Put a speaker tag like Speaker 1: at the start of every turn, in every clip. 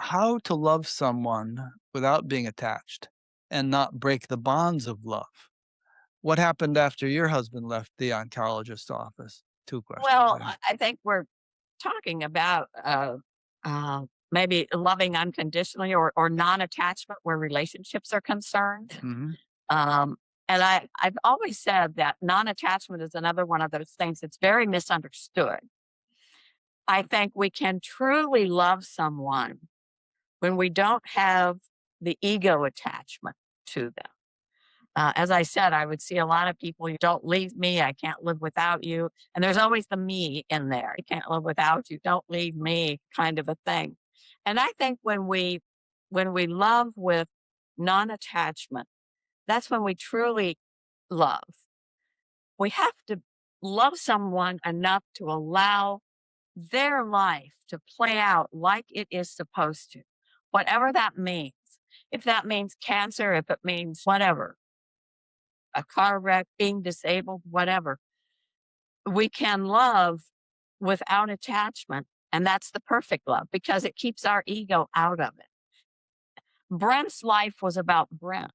Speaker 1: how to love someone without being attached and not break the bonds of love. What happened after your husband left the oncologist office? 2 questions
Speaker 2: Well,
Speaker 1: there.
Speaker 2: I think we're talking about maybe loving unconditionally or non-attachment where relationships are concerned.
Speaker 1: Mhm.
Speaker 2: Um, and I've always said that non-attachment is another one of those things that's very misunderstood. I think we can truly love someone when we don't have the ego attachment to them. As I said, I would see a lot of people, you don't leave me, I can't live without you. And there's always the me in there. I can't live without you, don't leave me kind of a thing. And I think when we love with non-attachment, that's when we truly love. We have to love someone enough to allow their life to play out like it is supposed to, whatever that means. If that means cancer, if it means whatever, a car wreck, being disabled, whatever. We can love without attachment. And that's the perfect love because it keeps our ego out of it. Brent's life was about Brent.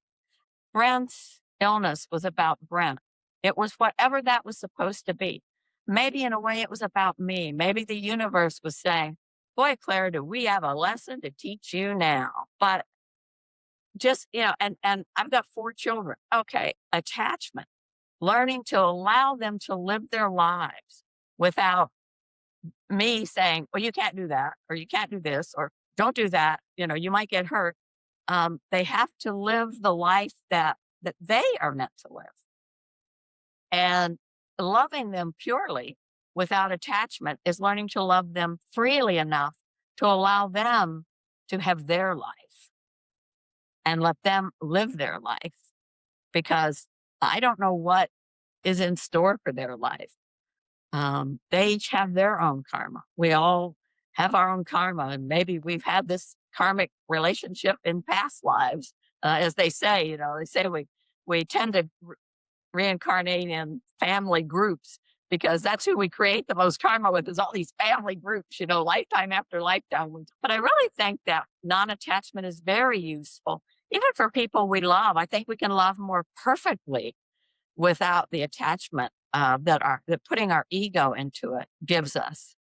Speaker 2: Brent's illness was about Brent. It was whatever that was supposed to be. Maybe in a way it was about me. Maybe the universe was saying, boy, Claire, do we have a lesson to teach you now? But just, and I've got 4 children. Okay, attachment, learning to allow them to live their lives without me saying, well, you can't do that, or you can't do this, or don't do that. You might get hurt. They have to live the life that they are meant to live. And loving them purely without attachment is learning to love them freely enough to allow them to have their life and let them live their life because I don't know what is in store for their life. They each have their own karma. We all have our own karma, and maybe we've had this karmic relationship in past lives. As they say, we tend to reincarnate in family groups because that's who we create the most karma with is all these family groups, lifetime after lifetime. But I really think that non-attachment is very useful, even for people we love. I think we can love more perfectly without the attachment that putting our ego into it gives us.